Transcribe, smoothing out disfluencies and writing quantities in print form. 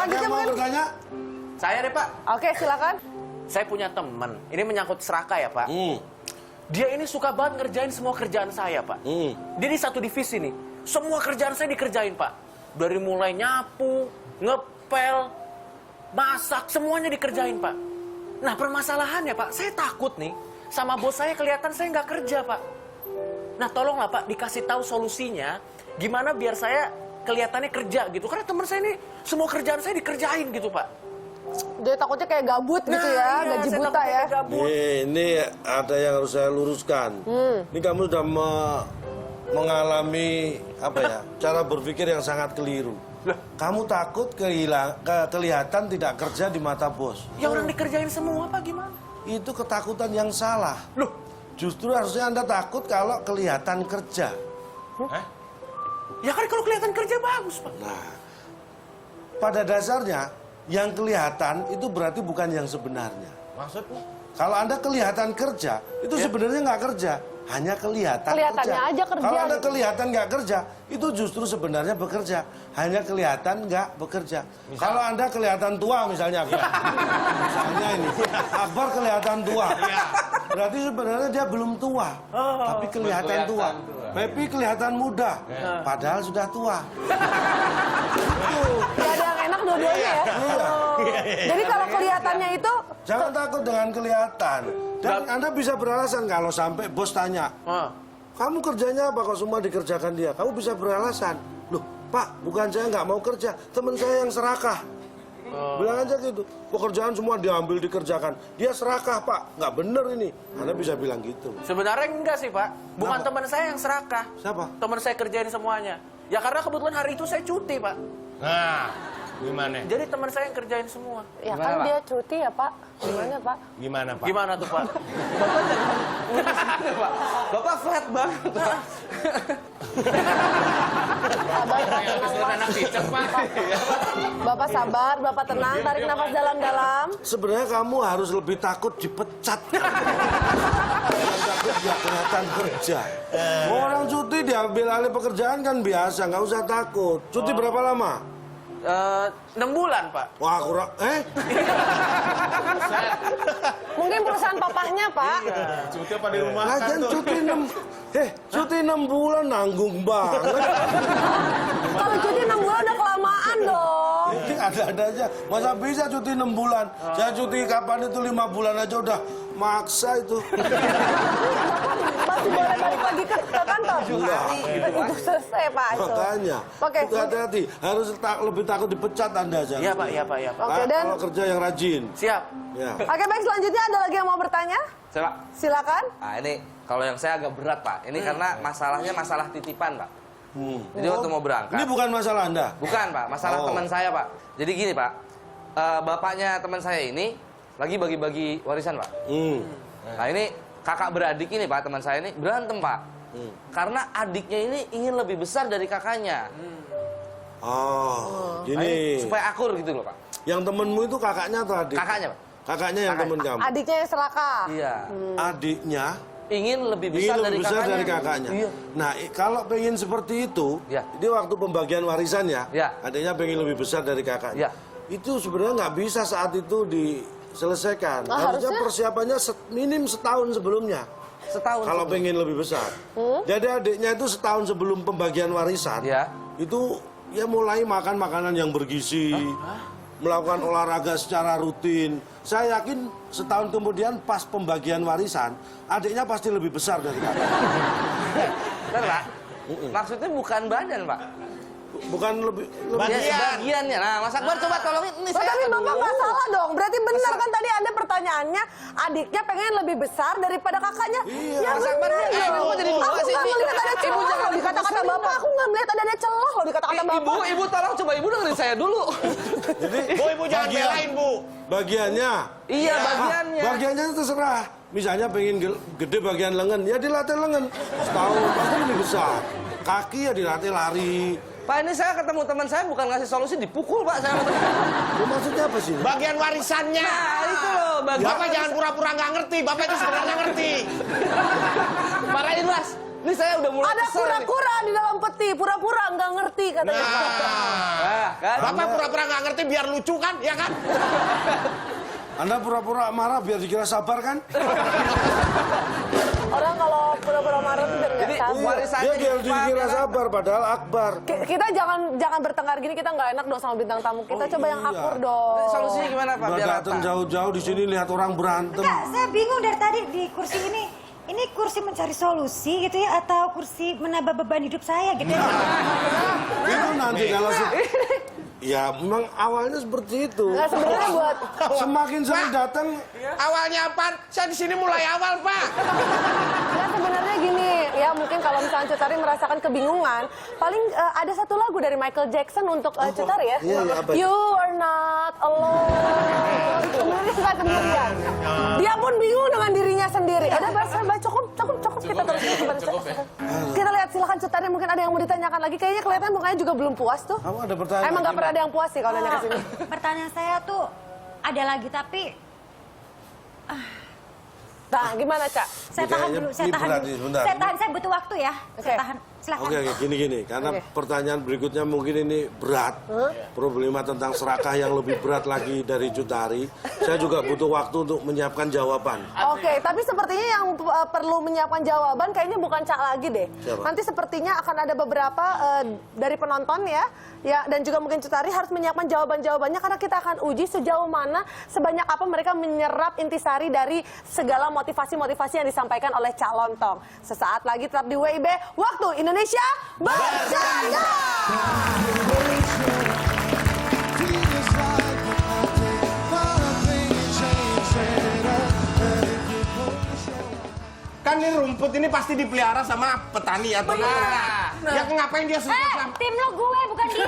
selanjutnya mau mungkin. bertanya? Saya deh, Pak. Oke, silakan. Saya punya teman. Ini menyangkut Seraka ya, Pak. Dia ini suka banget ngerjain semua kerjaan saya, Pak. Dia di satu divisi nih. Semua kerjaan saya dikerjain, Pak. Dari mulai nyapu, ngepel, masak, semuanya dikerjain, Pak. Nah, permasalahannya, Pak, saya takut nih. Sama bos saya kelihatan saya nggak kerja, Pak. Nah, tolonglah, Pak, dikasih tahu solusinya. Gimana biar saya kelihatannya kerja gitu. Karena teman saya ini semua kerjaan saya dikerjain gitu, Pak. Dia takutnya kayak gabut gitu ya, iya, gaji saya buta takutnya ya. kayak gabut. Ini ada yang harus saya luruskan. Ini kamu sudah mengalami apa ya? Cara berpikir yang sangat keliru. Kamu takut kelihatan tidak kerja di mata bos. Ya orang dikerjain semua, Pak, gimana? Itu ketakutan yang salah. Loh, Justru harusnya Anda takut kalau kelihatan kerja. ya kan kalau kelihatan kerja bagus, Pak. Nah, pada dasarnya yang kelihatan itu berarti bukan yang sebenarnya. Maksudnya? Kalau Anda kelihatan kerja, itu sebenarnya nggak kerja, hanya kelihatan Kelihatannya kerja. aja kerja. Kalau Anda kelihatan nggak kerja, itu justru sebenarnya bekerja, hanya kelihatan nggak bekerja. Kalau Anda kelihatan tua misalnya, misalnya ini, Akbar kelihatan tua, berarti sebenarnya dia belum tua, tapi kelihatan tua. Pepi kelihatan muda, padahal sudah tua. Gak ada yang enak dua-duanya ya. Jadi kalau kelihatannya itu Jangan takut dengan kelihatan. Dan Anda bisa beralasan kalau sampai bos tanya, kamu kerjanya apa kok semua dikerjakan dia? Kamu bisa beralasan, loh Pak, bukan saya nggak mau kerja, teman saya yang serakah. Bilang aja gitu, pekerjaan semua diambil dikerjakan. Dia serakah Pak, nggak bener ini. Anda bisa bilang gitu. Sebenarnya enggak sih, Pak. Bukan Kenapa? teman saya yang serakah. Siapa? Teman saya kerjain semuanya. Ya karena kebetulan hari itu saya cuti, Pak. Nah, gimana? Jadi teman saya yang kerjain semua. ya Gimana, kan Pak? dia cuti ya Pak. Gimana Pak? Gimana, Pak? Gimana tuh, Pak? Bapak jangan lurus gitu, Pak. Bapak flat banget, Pak. Sabar, Pak, tenang, Pak. Anak cicak, Pak. Bapak sabar, Bapak tenang, tarik nafas dalam-dalam. Sebenarnya kamu harus lebih takut dipecat. Jangan takut nggak kelihatan kerja. Orang cuti diambil alih pekerjaan kan biasa, nggak usah takut. Cuti berapa lama? 6 bulan, Pak. Wah kurang, Mungkin perusahaan papahnya Pak. Cuti apa di rumah? lagian cuti 6 bulan nanggung banget. Kalau cuti 6 bulan udah kelamaan dong. Ini ada-ada aja. Masa bisa cuti 6 bulan? Saya cuti kapan itu 5 bulan aja udah maksa itu. Masih boleh balik lagi ke kantor. Iya. Itu selesai Pak. itu. Makanya, Oke. itu hati-hati. Harus lebih takut dipecat Anda aja. Iya, Pak, iya, Pak, iya, Pak. Oke, dan Kalau kerja yang rajin. Siap. Ya. oke baik, selanjutnya ada lagi yang mau bertanya? Saya, Pak. Silakan. Nah, ini kalau yang saya agak berat, Pak. Ini karena masalahnya masalah titipan, Pak. Jadi waktu mau berangkat. Ini bukan masalah Anda. Bukan, Pak. Masalah Oh. teman saya, Pak. Jadi gini, Pak. Bapaknya teman saya ini lagi bagi-bagi warisan, Pak. Nah, ini kakak beradik ini, Pak, teman saya ini berantem, Pak. Karena adiknya ini ingin lebih besar dari kakaknya. Oh, Nah, gini. supaya akur gitu loh, Pak. Yang temenmu itu kakaknya atau adik? Kakaknya, Pak. Kakaknya yang temen kamu. Adiknya yang serakah. Iya. Adiknya Ingin lebih besar, ingin dari, lebih besar kakaknya. dari kakaknya. Iya. Nah, kalau pengen seperti itu, Ya. ini waktu pembagian warisan ya, Ya. adiknya pengen lebih besar dari kakaknya. Ya. Itu sebenarnya nggak bisa saat itu diselesaikan. Nah, Harusnya harusnya? persiapannya minim setahun sebelumnya. Setahun. Kalau sebelum. pengen lebih besar. Jadi adiknya itu setahun sebelum pembagian warisan, Ya. itu ya mulai makan makanan yang bergizi, melakukan olahraga secara rutin. Saya yakin setahun kemudian pas pembagian warisan, adiknya pasti lebih besar dari kakak. Kan, Pak? Maksudnya bukan badan, Pak. Bukan lebih Ya, sebagiannya. Nah, Mas Akbar coba tolongin. Ini Oh, saya tapi akan Bapak dulu. nggak salah dong. Berarti benar kan tadi Anda pertanyaannya adiknya pengen lebih besar daripada kakaknya. Iya. Ya Mas Akbar, benar ini dong. kok jadi dua Aku sih? nggak melihat ada Ibu celah jangan loh di kata-kata Bapak. Aku nggak melihat ada celah loh di kata-kata Bapak. Ibu tolong coba Ibu dengerin saya dulu. Jadi Ibu jangan belain, Bu. bagiannya. Iya, bagiannya. Bagiannya itu terserah. Misalnya pengen gede bagian lengan, ya dilatih lengan. Setahun pasti lebih besar. Kaki ya dilatih lari. Pak, ini saya ketemu teman saya bukan ngasih solusi, dipukul, Pak. Saya sama teman. Itu maksudnya apa sih? Bagian warisannya. Nah, itu loh. Bapak jangan pura-pura nggak ngerti. Bapak itu sebenarnya ngerti. Marahin, Mas. Ini saya udah mulai Ada kesel nih. kura-kura di dalam peti, pura-pura nggak ngerti katanya. Nah, kan? Bapak pura-pura nggak ngerti biar lucu kan, ya kan? Anda pura-pura marah biar dikira sabar kan? Orang kalau pura-pura marah tuh biar nggak Jadi, sabar. warisannya Dia biar disimpan, dikira ya kan? sabar, padahal akbar. Kita jangan bertengkar gini, kita nggak enak dong sama bintang tamu. Kita coba yang iya. akur dong. Solusinya gimana Pak? Udah Biar datang rata. jauh-jauh di sini lihat orang berantem. Enggak, saya bingung dari tadi di kursi ini. Ini kursi mencari solusi gitu ya, atau kursi menambah beban hidup saya gitu ya? Itu nanti kalau ya memang awalnya seperti itu. Nggak, sebenarnya buat Semakin sering datang, Awalnya apaan? Saya di sini mulai awal, Pak. nggak, sebenarnya gini ya, mungkin kalau misalnya Cutari merasakan kebingungan, paling ada satu lagu dari Michael Jackson untuk Cutari ya. Iya, iya, apa itu? You are not alone. Sebenarnya nggak sendirian. Dia pun bingung dengan dirinya sendiri. Ada bahasa cukup kita terus kita lihat, silakan Cutari, mungkin ada yang mau ditanyakan lagi. Kayaknya kelihatan mukanya juga belum puas tuh. kamu ada pertanyaan? Emang nggak pernah ada yang puas sih kalau nanya ke sini. Pertanyaan saya tuh ada lagi, tapi Nah, gimana, Cak? saya Ini tahan kayaknya dulu, saya ini tahan berat dulu. nih, sebentar. Saya tahan, saya butuh waktu ya. Oke. Saya tahan, silakan. Oke, gini. Karena Oke. pertanyaan berikutnya mungkin ini berat. Problema tentang serakah yang lebih berat lagi dari Cutari. Saya juga butuh waktu untuk menyiapkan jawaban. Oke, tapi sepertinya yang perlu menyiapkan jawaban kayaknya bukan Cak lagi deh. Siapa? Nanti sepertinya akan ada beberapa dari penonton ya, dan juga mungkin Cutari harus menyiapkan jawaban-jawabannya karena kita akan uji sejauh mana, sebanyak apa mereka menyerap intisari dari segala motivasi-motivasi yang disampaikan oleh Cak Lontong. Sesaat lagi tetap di WIB, Waktu Indonesia Bercanda. Kan ini rumput ini pasti dipelihara sama petani atau enggak? Ya ngapain dia susah? Tim lo gue, bukan dia.